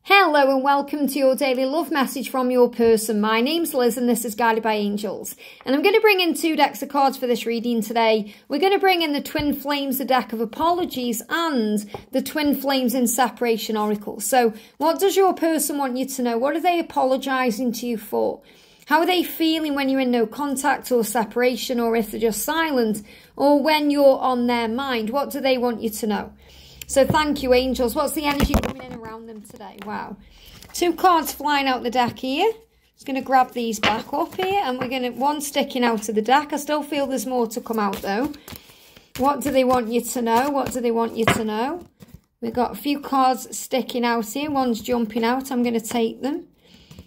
Hello and welcome to your daily love message from your person. My name's Liz and this is Guided by Angels. And I'm going to bring in 2 decks of cards for this reading today. We're going to bring in the Twin Flames, the deck of apologies, and the Twin Flames in Separation Oracle. So what does your person want you to know? What are they apologising to you for? How are they feeling when you're in no contact or separation, or if they're just silent, or when you're on their mind? What do they want you to know? So thank you, angels. What's the energy coming in around them today? Wow. 2 cards flying out the deck here. Just going to grab these back up here. And we're going to, one sticking out of the deck. I still feel there's more to come out though. What do they want you to know? What do they want you to know? We've got a few cards sticking out here. One's jumping out. I'm going to take them.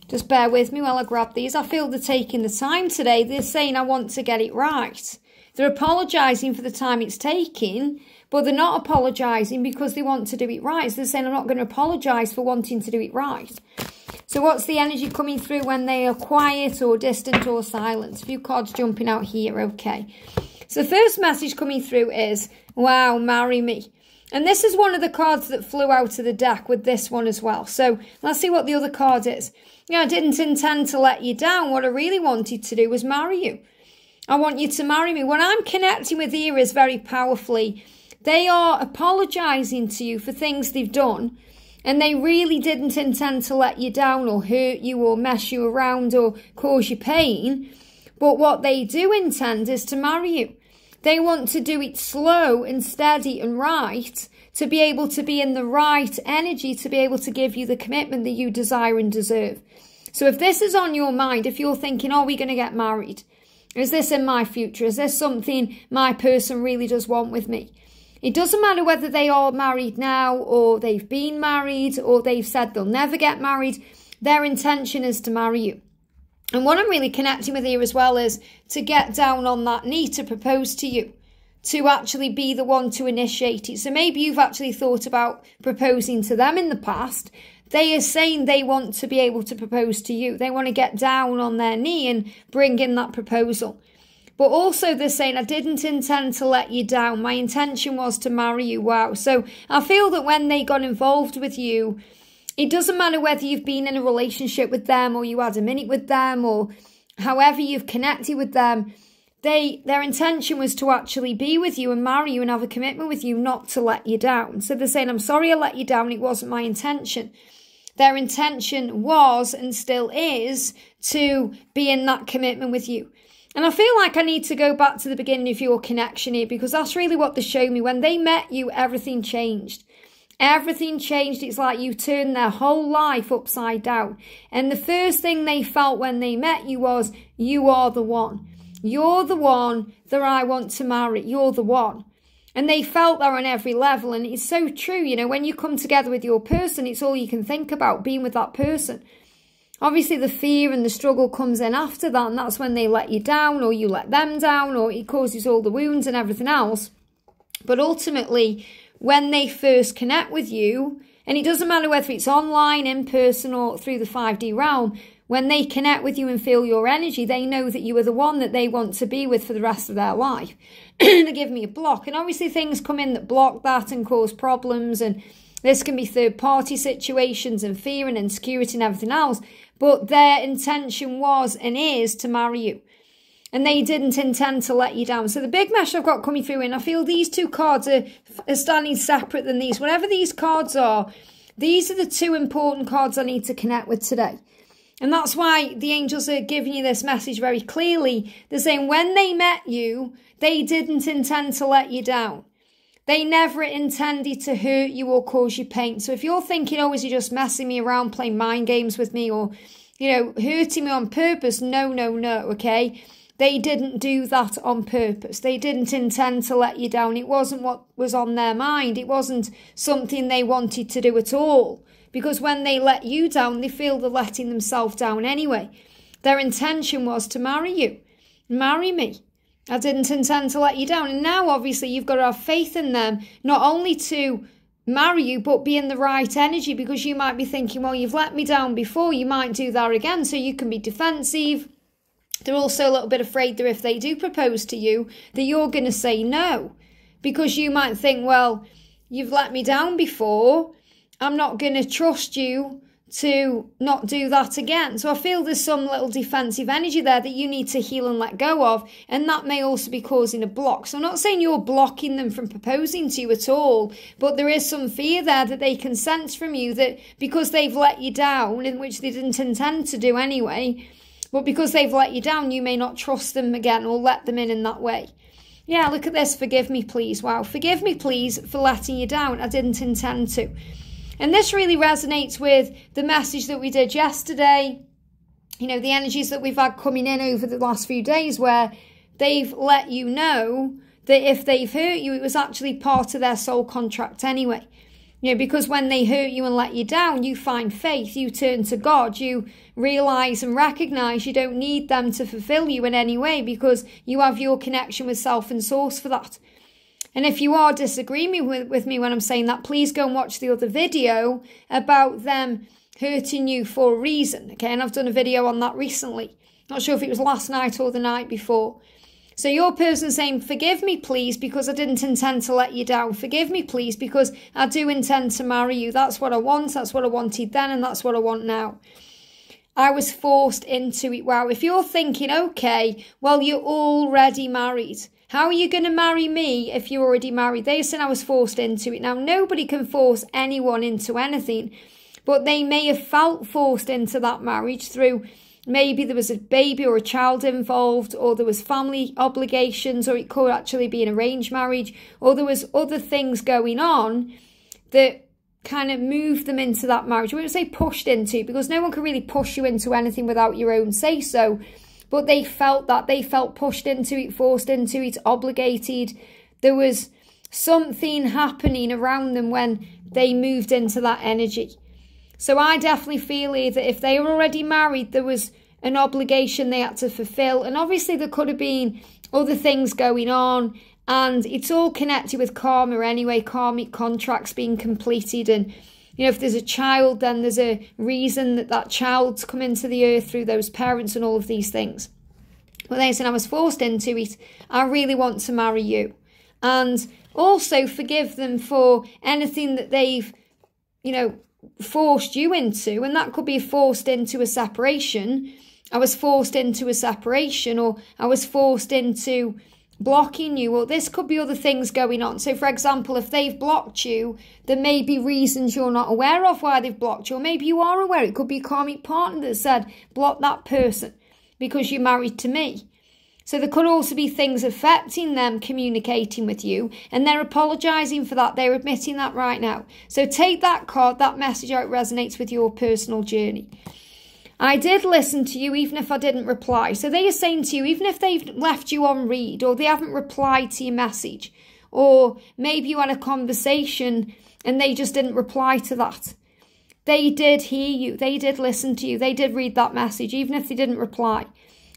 Just bear with me while I grab these. I feel they're taking the time today. They're saying, I want to get it right. They're apologising for the time it's taking, but they're not apologising because they want to do it right. So they're saying, I'm not going to apologise for wanting to do it right. So what's the energy coming through when they are quiet or distant or silent? A few cards jumping out here, okay. So the first message coming through is, wow, marry me. And this is one of the cards that flew out of the deck with this one as well. So let's see what the other card is. I didn't intend to let you down. What I really wanted to do was marry you. I want you to marry me. What I'm connecting with here is very powerfully, they are apologising to you for things they've done, and they really didn't intend to let you down or hurt you or mess you around or cause you pain. But what they do intend is to marry you. They want to do it slow and steady and right, to be able to be in the right energy, to be able to give you the commitment that you desire and deserve. So if this is on your mind, if you're thinking, are we going to get married? Is this in my future? Is this something my person really does want with me? It doesn't matter whether they are married now or they've been married or they've said they'll never get married. Their intention is to marry you. And what I'm really connecting with here as well is to get down on that knee to propose to you, to actually be the one to initiate it. So maybe you've actually thought about proposing to them in the past. They are saying they want to be able to propose to you. They want to get down on their knee and bring in that proposal. But also they're saying, I didn't intend to let you down. My intention was to marry you. Wow. So I feel that when they got involved with you, it doesn't matter whether you've been in a relationship with them or you had a minute with them or however you've connected with them, their intention was to actually be with you and marry you and have a commitment with you, not to let you down. So they're saying, I'm sorry I let you down. It wasn't my intention. Their intention was and still is to be in that commitment with you. And I feel like I need to go back to the beginning of your connection here, because that's really what they showed me. When they met you, everything changed. Everything changed. It's like you turned their whole life upside down. And the first thing they felt when they met you was, you are the one. You're the one that I want to marry. You're the one. And they felt that on every level. And it's so true. You know, when you come together with your person, it's all you can think about, being with that person. Obviously, the fear and the struggle comes in after that. And that's when they let you down or you let them down, or it causes all the wounds and everything else. But ultimately, when they first connect with you, and it doesn't matter whether it's online, in person, or through the 5D realm, when they connect with you and feel your energy, they know that you are the one that they want to be with for the rest of their life. They give me a block. And obviously things come in that block that and cause problems. And this can be third-party situations and fear and insecurity and everything else. But their intention was and is to marry you. And they didn't intend to let you down. So the big message I've got coming through, and I feel these 2 cards are standing separate than these. Whatever these cards are, these are the 2 important cards I need to connect with today. And that's why the angels are giving you this message very clearly. They're saying when they met you, they didn't intend to let you down. They never intended to hurt you or cause you pain. So if you're thinking, oh, is he just messing me around, playing mind games with me, or, you know, hurting me on purpose? No, okay? They didn't do that on purpose. They didn't intend to let you down. It wasn't what was on their mind. It wasn't something they wanted to do at all. Because when they let you down, they feel they're letting themselves down anyway. Their intention was to marry you. Marry me. I didn't intend to let you down. And now, obviously, you've got to have faith in them, not only to marry you, but be in the right energy, because you might be thinking, well, you've let me down before. You might do that again, so you can be defensive. They're also a little bit afraid that if they do propose to you, that you're going to say no. Because you might think, well, you've let me down before. I'm not going to trust you to not do that again. So I feel there's some little defensive energy there that you need to heal and let go of, and that may also be causing a block. So I'm not saying you're blocking them from proposing to you at all, but there is some fear there that they can sense from you, that because they've let you down, in which they didn't intend to do anyway, but because they've let you down, you may not trust them again or let them in that way. Yeah, look at this. Forgive me, please. Wow. Forgive me, please, for letting you down. I didn't intend to. And this really resonates with the message that we did yesterday. You know, the energies that we've had coming in over the last few days, where they've let you know that if they've hurt you, it was actually part of their soul contract anyway. You know, because when they hurt you and let you down, you find faith, you turn to God, you realise and recognise you don't need them to fulfil you in any way, because you have your connection with self and source for that. And if you are disagreeing with me when I'm saying that, please go and watch the other video about them hurting you for a reason. Okay, and I've done a video on that recently. Not sure if it was last night or the night before. So your person saying, forgive me, please, because I didn't intend to let you down. Forgive me, please, because I do intend to marry you. That's what I want. That's what I wanted then, and that's what I want now. I was forced into it. Wow, if you're thinking, okay, well, you're already married. How are you going to marry me if you're already married? They're saying I was forced into it. Now, nobody can force anyone into anything, but they may have felt forced into that marriage through maybe there was a baby or a child involved, or there was family obligations, or it could actually be an arranged marriage, or there was other things going on that kind of moved them into that marriage. I wouldn't say pushed into, because no one can really push you into anything without your own say-so. But they felt that. They felt pushed into it, forced into it, obligated. There was something happening around them when they moved into that energy. So I definitely feel here that if they were already married, there was an obligation they had to fulfill. And obviously there could have been other things going on. And it's all connected with karma anyway, karmic contracts being completed. And, you know, if there's a child, then there's a reason that that child's come into the earth through those parents and all of these things. But they said, I was forced into it. I really want to marry you. And also forgive them for anything that they've, you know, forced you into. And that could be forced into a separation. I was forced into a separation, or I was forced into blocking you, or this could be other things going on. So for example, if they've blocked you, there may be reasons you're not aware of why they've blocked you, or maybe you are aware. It could be a karmic partner that said, block that person because you're married to me. So there could also be things affecting them communicating with you, and they're apologising for that. They're admitting that right now. So take that card, that message, how it resonates with your personal journey. I did listen to you even if I didn't reply. So they are saying to you, even if they've left you on read, or they haven't replied to your message, or maybe you had a conversation and they just didn't reply to that, they did hear you. They did listen to you. They did read that message, even if they didn't reply.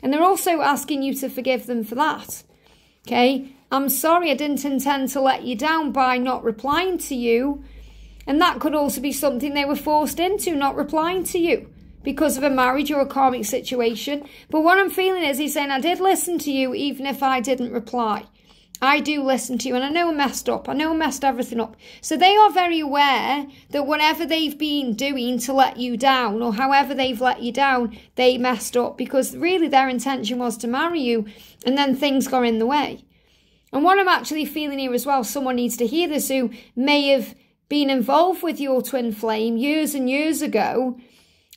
And they're also asking you to forgive them for that. Okay? I'm sorry, I didn't intend to let you down by not replying to you. And that could also be something they were forced into, not replying to you, because of a marriage or a karmic situation. But what I'm feeling is he's saying, I did listen to you even if I didn't reply. I do listen to you, and I know I messed up. I know I messed everything up. So they are very aware that whatever they've been doing to let you down, or however they've let you down, they messed up, because really their intention was to marry you, and then things got in the way. And what I'm actually feeling here as well, someone needs to hear this who may have been involved with your twin flame years and years ago,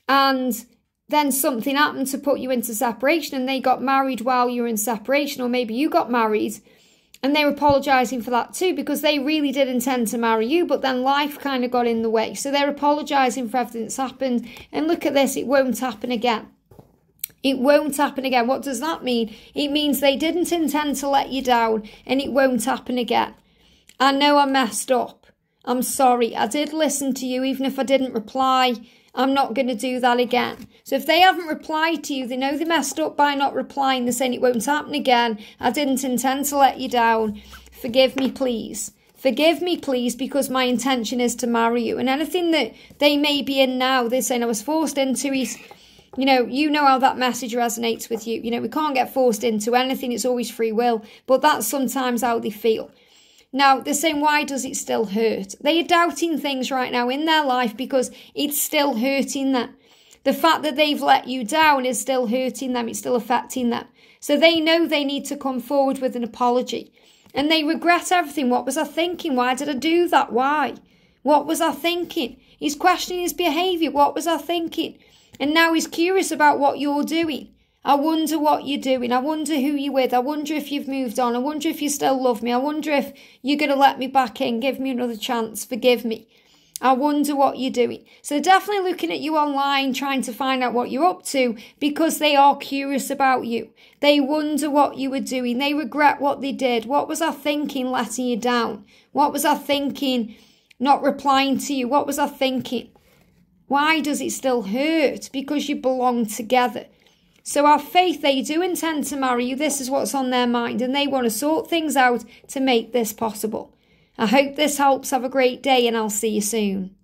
and then something happened to put you into separation, and they got married while you were in separation, or maybe you got married and they're apologising for that too, because they really did intend to marry you, but then life kind of got in the way. So they're apologising for everything that's happened. And look at this, it won't happen again. It won't happen again. What does that mean? It means they didn't intend to let you down, and it won't happen again. I know I messed up. I'm sorry. I did listen to you, even if I didn't reply. I'm not going to do that again. So if they haven't replied to you, they know they messed up by not replying. They're saying it won't happen again. I didn't intend to let you down. Forgive me, please. Forgive me, please, because my intention is to marry you. And anything that they may be in now, they're saying I was forced into it. You know how that message resonates with you. You know, we can't get forced into anything. It's always free will. But that's sometimes how they feel. Now, they're saying, why does it still hurt? They are doubting things right now in their life because it's still hurting them. The fact that they've let you down is still hurting them. It's still affecting them. So they know they need to come forward with an apology. And they regret everything. What was I thinking? Why did I do that? Why? What was I thinking? He's questioning his behaviour. What was I thinking? And now he's curious about what you're doing. I wonder what you're doing. I wonder who you're with. I wonder if you've moved on. I wonder if you still love me. I wonder if you're going to let me back in, give me another chance, forgive me. I wonder what you're doing. So definitely looking at you online, trying to find out what you're up to because they are curious about you. They wonder what you were doing. They regret what they did. What was I thinking letting you down? What was I thinking not replying to you? What was I thinking? Why does it still hurt? Because you belong together. So our faith, they do intend to marry you. This is what's on their mind and they want to sort things out to make this possible. I hope this helps. Have a great day and I'll see you soon.